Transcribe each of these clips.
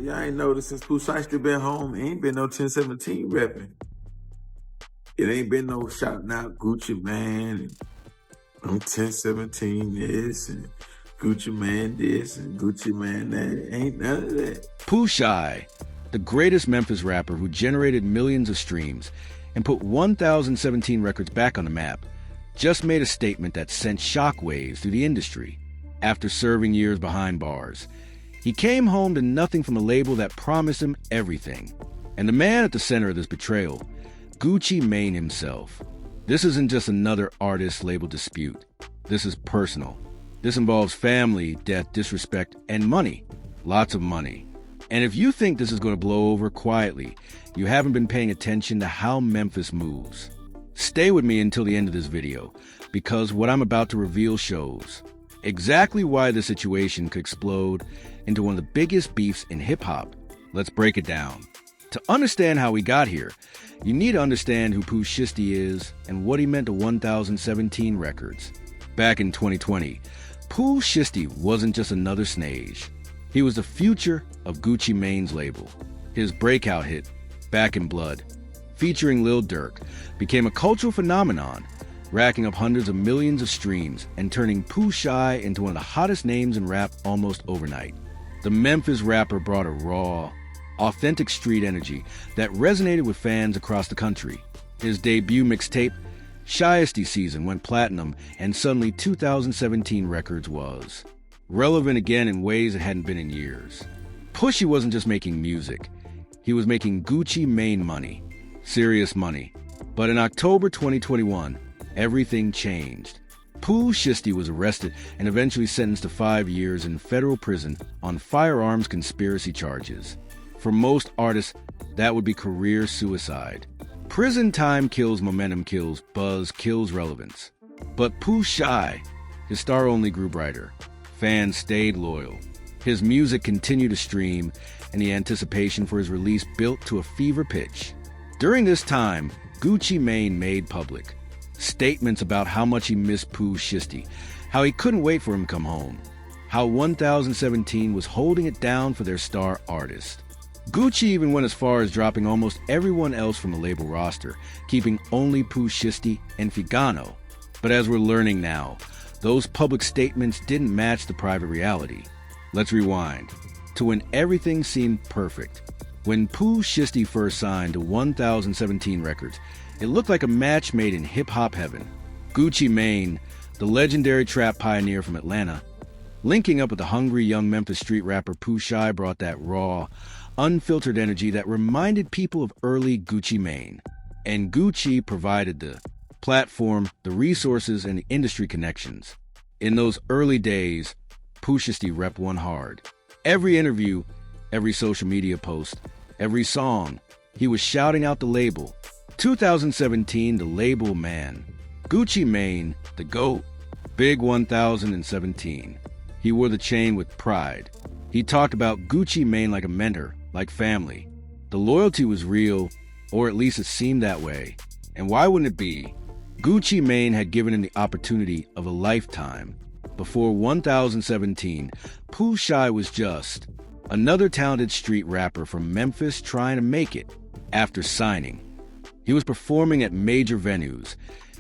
Y'all ain't noticed since Pooh Shiesty been home, ain't been no 1017 repping. It ain't been no shouting out Gucci Man and I'm 1017 this and Gucci Man this and Gucci Man that. Ain't none of that. Pooh Shie, the greatest Memphis rapper who generated millions of streams and put 1017 records back on the map, just made a statement that sent shockwaves through the industry. After serving years behind bars, he came home to nothing from a label that promised him everything. And the man at the center of this betrayal, Gucci Mane himself. This isn't just another artist-label dispute. This is personal. This involves family, death, disrespect, and money. Lots of money. And if you think this is going to blow over quietly, you haven't been paying attention to how Memphis moves. Stay with me until the end of this video, because what I'm about to reveal shows exactly why the situation could explode into one of the biggest beefs in hip-hop. Let's break it down. To understand how we got here, you need to understand who Pooh Shiesty is and what he meant to 1017 records. Back in 2020, Pooh Shiesty wasn't just another snage. He was the future of Gucci Mane's label. His breakout hit, Back in Blood, featuring Lil Durk, became a cultural phenomenon, racking up hundreds of millions of streams and turning Pooh Shie into one of the hottest names in rap almost overnight. The Memphis rapper brought a raw, authentic street energy that resonated with fans across the country. His debut mixtape, Shiesty Season, went platinum, and suddenly 2017 Records was relevant again in ways it hadn't been in years. Pushy wasn't just making music. He was making Gucci Mane money. Serious money. But in October 2021, everything changed. Pooh Shiesty was arrested and eventually sentenced to 5 years in federal prison on firearms conspiracy charges. For most artists, that would be career suicide. Prison time kills momentum, kills buzz, kills relevance. But Pooh Shie, his star only grew brighter. Fans stayed loyal. His music continued to stream, and the anticipation for his release built to a fever pitch. During this time, Gucci Mane made public statements about how much he missed Pooh Shiesty, how he couldn't wait for him to come home, how 1017 was holding it down for their star artist. Gucci even went as far as dropping almost everyone else from the label roster, keeping only Pooh Shiesty and Figano. But as we're learning now, those public statements didn't match the private reality. Let's rewind to when everything seemed perfect. When Pooh Shiesty first signed to 1017 Records, it looked like a match made in hip-hop heaven. Gucci Mane, the legendary trap pioneer from Atlanta, linking up with the hungry young Memphis street rapper Pooh Shie, brought that raw, unfiltered energy that reminded people of early Gucci Mane. And Gucci provided the platform, the resources, and the industry connections. In those early days, Pooh Shiesty repped one hard. Every interview, every social media post, every song, he was shouting out the label. 2017, the label man. Gucci Mane, the GOAT. Big 1017. He wore the chain with pride. He talked about Gucci Mane like a mentor, like family. The loyalty was real, or at least it seemed that way. And why wouldn't it be? Gucci Mane had given him the opportunity of a lifetime. Before 1017, Pooh Shie was just another talented street rapper from Memphis trying to make it. After signing, he was performing at major venues,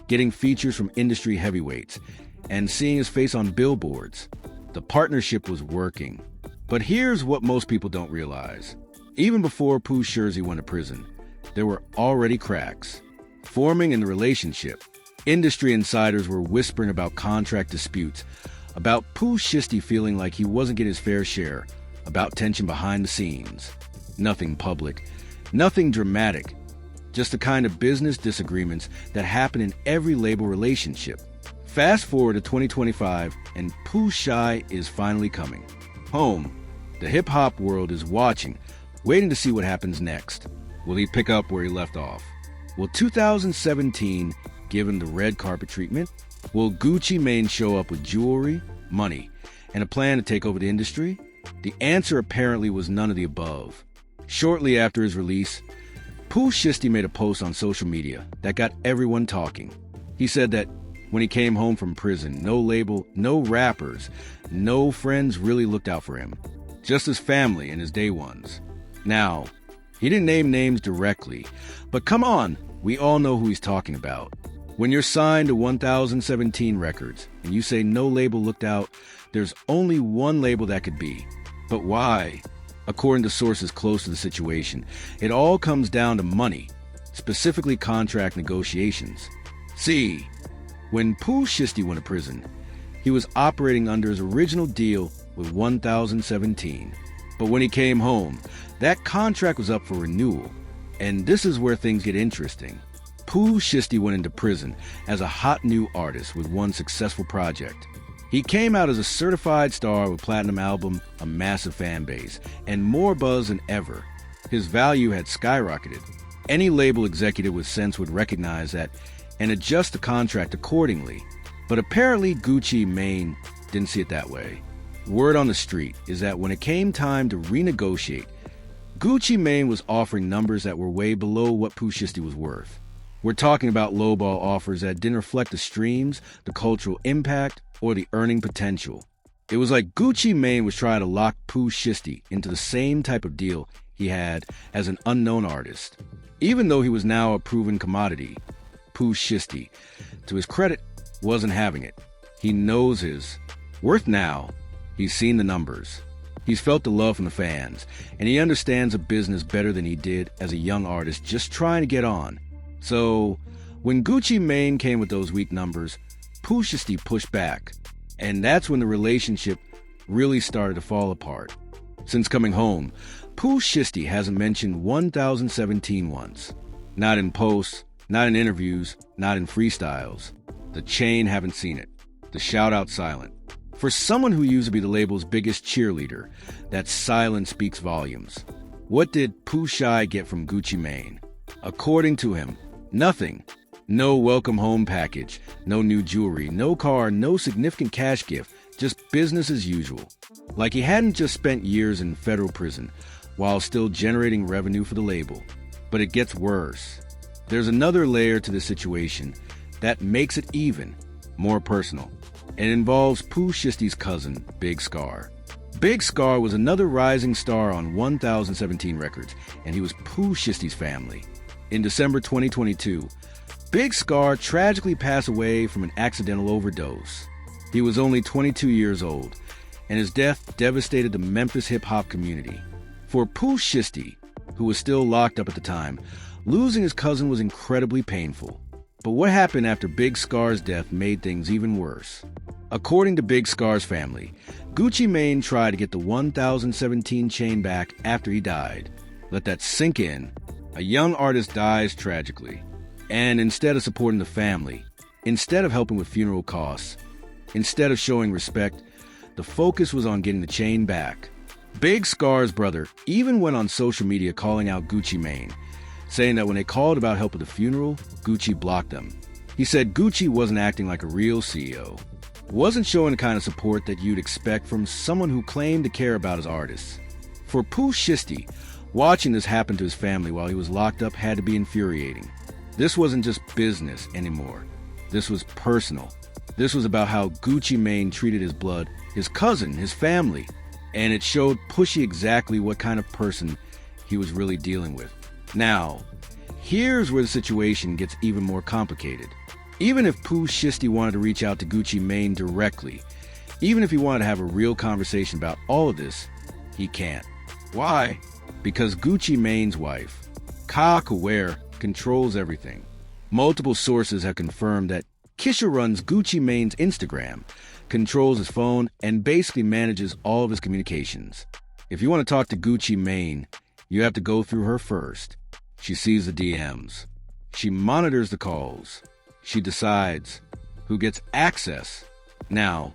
getting features from industry heavyweights, and seeing his face on billboards. The partnership was working. But here's what most people don't realize. Even before Pooh Shiesty went to prison, there were already cracks forming in the relationship. Industry insiders were whispering about contract disputes, about Pooh Shiesty feeling like he wasn't getting his fair share, about tension behind the scenes. Nothing public, nothing dramatic, just the kind of business disagreements that happen in every label relationship. Fast forward to 2025, and Pooh Shie is finally coming home. The hip-hop world is watching, waiting to see what happens next. Will he pick up where he left off? Will 2017 give him the red carpet treatment? Will Gucci Mane show up with jewelry, money, and a plan to take over the industry? The answer apparently was none of the above. Shortly after his release, Pooh Shiesty made a post on social media that got everyone talking. He said that when he came home from prison, no label, no rappers, no friends really looked out for him. just his family and his day ones. Now, he didn't name names directly, but come on, we all know who he's talking about. When you're signed to 1017 Records and you say no label looked out, there's only one label that could be. But why? According to sources close to the situation, it all comes down to money, specifically contract negotiations. See, when Pooh Shiesty went to prison, he was operating under his original deal with 1017. But when he came home, that contract was up for renewal. And this is where things get interesting. Pooh Shiesty went into prison as a hot new artist with one successful project. He came out as a certified star with platinum album, a massive fan base, and more buzz than ever. His value had skyrocketed. Any label executive with sense would recognize that and adjust the contract accordingly. But apparently Gucci Mane didn't see it that way. Word on the street is that when it came time to renegotiate, Gucci Mane was offering numbers that were way below what Pooh Shiesty was worth. We're talking about lowball offers that didn't reflect the streams, the cultural impact, or the earning potential. It was like Gucci Mane was trying to lock Pooh Shiesty into the same type of deal he had as an unknown artist. Even though he was now a proven commodity, Pooh Shiesty, to his credit, wasn't having it. He knows his worth now. He's seen the numbers. He's felt the love from the fans, and he understands a business better than he did as a young artist just trying to get on. So, when Gucci Mane came with those weak numbers, Pooh Shiesty pushed back, and that's when the relationship really started to fall apart. Since coming home, Pooh Shiesty hasn't mentioned 1017 once. Not in posts, not in interviews, not in freestyles. The chain haven't seen it. The shout-out silent. For someone who used to be the label's biggest cheerleader, that silence speaks volumes. What did Pooh Shy get from Gucci Mane? According to him, nothing. No welcome home package, no new jewelry, no car, no significant cash gift, just business as usual. Like he hadn't just spent years in federal prison while still generating revenue for the label. But it gets worse. There's another layer to the situation that makes it even more personal. It involves Pooh Shiesty's cousin, Big Scar. Big Scar was another rising star on 1017 Records, and he was Pooh Shiesty's family. In December 2022, Big Scar tragically passed away from an accidental overdose. He was only 22 years old, and his death devastated the Memphis hip-hop community. For Pooh Shiesty, who was still locked up at the time, losing his cousin was incredibly painful. But what happened after Big Scar's death made things even worse. According to Big Scar's family, Gucci Mane tried to get the 1017 chain back after he died. Let that sink in. A young artist dies tragically. And instead of supporting the family, instead of helping with funeral costs, instead of showing respect, the focus was on getting the chain back. Big Scar's brother even went on social media calling out Gucci Mane, saying that when they called about help with the funeral, Gucci blocked them. He said Gucci wasn't acting like a real CEO, wasn't showing the kind of support that you'd expect from someone who claimed to care about his artists. For Pooh Shiesty, watching this happen to his family while he was locked up had to be infuriating. This wasn't just business anymore. This was personal. This was about how Gucci Mane treated his blood, his cousin, his family, and it showed Pushy exactly what kind of person he was really dealing with. Now, here's where the situation gets even more complicated. Even if Pooh Shiesty wanted to reach out to Gucci Mane directly, even if he wanted to have a real conversation about all of this, he can't. Why? Because Gucci Mane's wife, Ka Kaware, controls everything. Multiple sources have confirmed that Kisha runs Gucci Mane's Instagram, controls his phone, and basically manages all of his communications. If you want to talk to Gucci Mane, you have to go through her first. She sees the DMs. She monitors the calls. She decides who gets access. Now,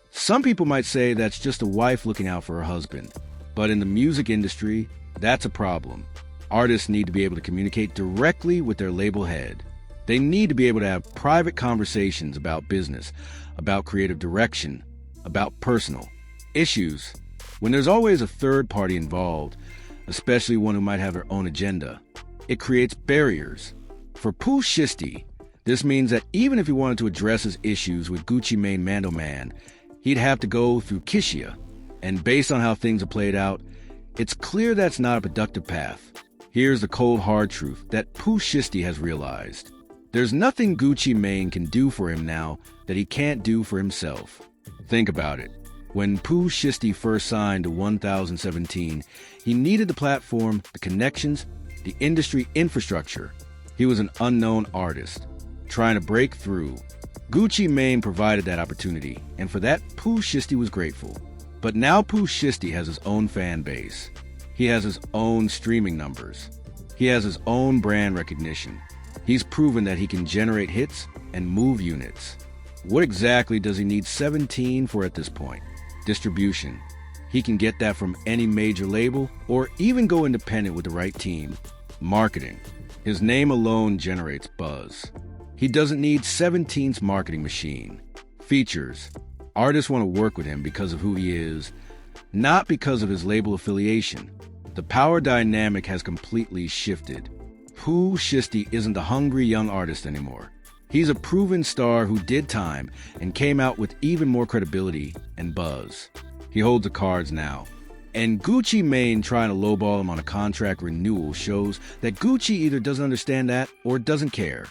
some people might say that's just a wife looking out for her husband, but in the music industry, that's a problem. Artists need to be able to communicate directly with their label head. They need to be able to have private conversations about business, about creative direction, about personal issues. When there's always a third party involved, especially one who might have their own agenda, it creates barriers. For Pooh Shiesty, this means that even if he wanted to address his issues with Gucci Mane Mando Man, he'd have to go through Kishia. And based on how things have played out, it's clear that's not a productive path. Here's the cold hard truth that Pooh Shiesty has realized. There's nothing Gucci Mane can do for him now that he can't do for himself. Think about it. When Pooh Shiesty first signed to 1017, he needed the platform, the connections, the industry infrastructure. He was an unknown artist, trying to break through. Gucci Mane provided that opportunity, and for that, Pooh Shiesty was grateful. But now Pooh Shiesty has his own fan base. He has his own streaming numbers. He has his own brand recognition. He's proven that he can generate hits and move units. What exactly does he need 17 for at this point? Distribution. He can get that from any major label or even go independent with the right team. Marketing. His name alone generates buzz. He doesn't need 17's marketing machine. Features. Artists want to work with him because of who he is, not because of his label affiliation. The power dynamic has completely shifted. Pooh Shiesty isn't the hungry young artist anymore. He's a proven star who did time and came out with even more credibility and buzz. He holds the cards now. And Gucci Mane trying to lowball him on a contract renewal shows that Gucci either doesn't understand that or doesn't care.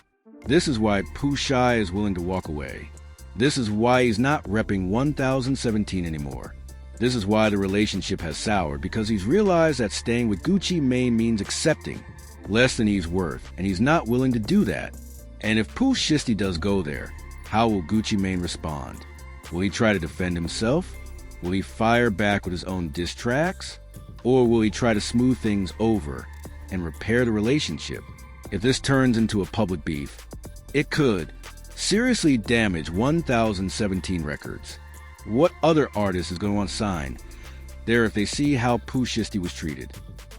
This is why Pooh Shy is willing to walk away. This is why he's not repping 1017 anymore. This is why the relationship has soured, because he's realized that staying with Gucci Mane means accepting less than he's worth, and he's not willing to do that. And if Pooh Shiesty does go there, how will Gucci Mane respond? Will he try to defend himself? Will he fire back with his own diss tracks? Or will he try to smooth things over and repair the relationship? If this turns into a public beef, it could seriously damage 1017 records. What other artist is going to want to sign there if they see how Pooh Shiesty was treated?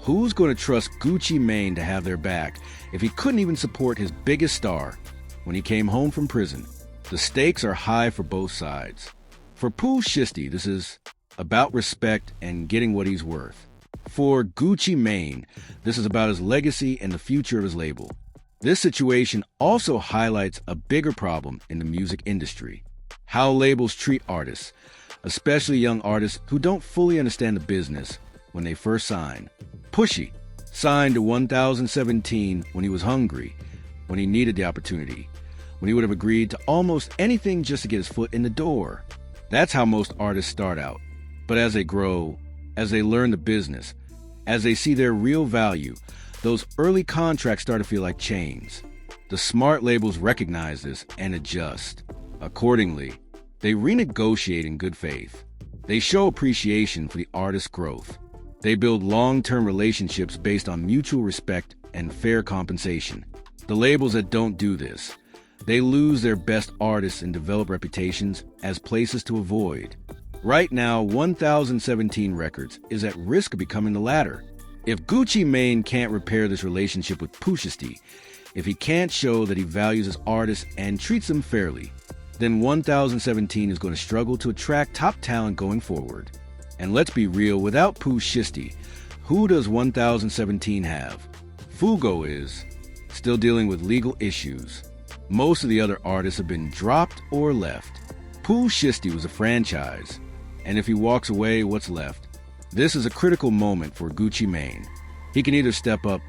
Who's going to trust Gucci Mane to have their back if he couldn't even support his biggest star when he came home from prison? The stakes are high for both sides. For Pooh Shiesty, this is about respect and getting what he's worth. For Gucci Mane, this is about his legacy and the future of his label. This situation also highlights a bigger problem in the music industry: how labels treat artists, especially young artists who don't fully understand the business when they first sign. Pushy signed to 1017 when he was hungry, when he needed the opportunity, when he would have agreed to almost anything just to get his foot in the door. That's how most artists start out. But as they grow, as they learn the business, as they see their real value, those early contracts start to feel like chains. The smart labels recognize this and adjust. Accordingly, they renegotiate in good faith. They show appreciation for the artist's growth. They build long-term relationships based on mutual respect and fair compensation. The labels that don't do this, they lose their best artists and develop reputations as places to avoid. Right now, 1017 Records is at risk of becoming the latter. If Gucci Mane can't repair this relationship with Pooh Shiesty, if he can't show that he values his artists and treats them fairly, then 1017 is going to struggle to attract top talent going forward. And let's be real, without Pooh Shiesty, who does 1017 have? Fugo is still dealing with legal issues. Most of the other artists have been dropped or left. Pooh Shiesty was a franchise, and if he walks away, what's left? This is a critical moment for Gucci Mane. He can either step up,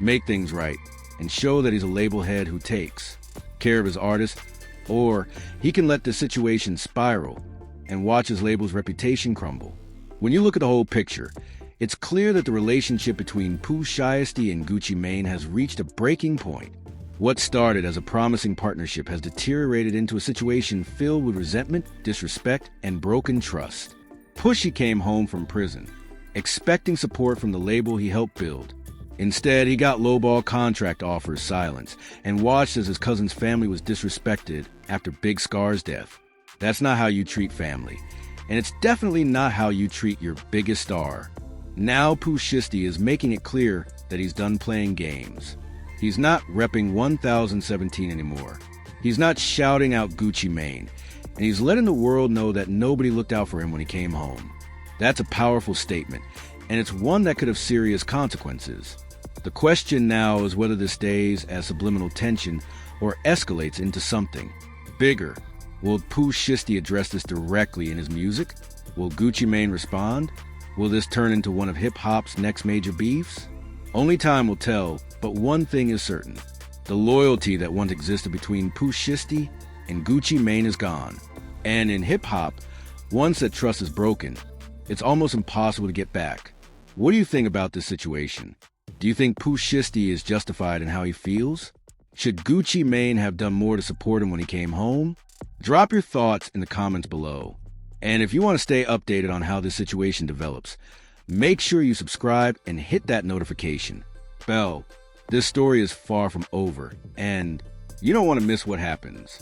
make things right, and show that he's a label head who takes care of his artists, or he can let the situation spiral and watch his label's reputation crumble. When you look at the whole picture, it's clear that the relationship between Pooh Shiesty and Gucci Mane has reached a breaking point. What started as a promising partnership has deteriorated into a situation filled with resentment, disrespect, and broken trust. Pushy came home from prison, expecting support from the label he helped build. Instead, he got lowball contract offers silenced and watched as his cousin's family was disrespected after Big Scar's death. That's not how you treat family, and it's definitely not how you treat your biggest star. Now Pooh Shiesty is making it clear that he's done playing games. He's not repping 1017 anymore. He's not shouting out Gucci Mane, and he's letting the world know that nobody looked out for him when he came home. That's a powerful statement, and it's one that could have serious consequences. The question now is whether this stays as subliminal tension or escalates into something bigger. Will Pooh Shiesty address this directly in his music? Will Gucci Mane respond? Will this turn into one of hip-hop's next major beefs? Only time will tell, but one thing is certain. The loyalty that once existed between Pooh Shiesty and Gucci Mane is gone. And in hip-hop, once that trust is broken, it's almost impossible to get back. What do you think about this situation? Do you think Pooh Shiesty is justified in how he feels? Should Gucci Mane have done more to support him when he came home? Drop your thoughts in the comments below. And if you want to stay updated on how this situation develops, make sure you subscribe and hit that notification bell. This story is far from over, and you don't want to miss what happens.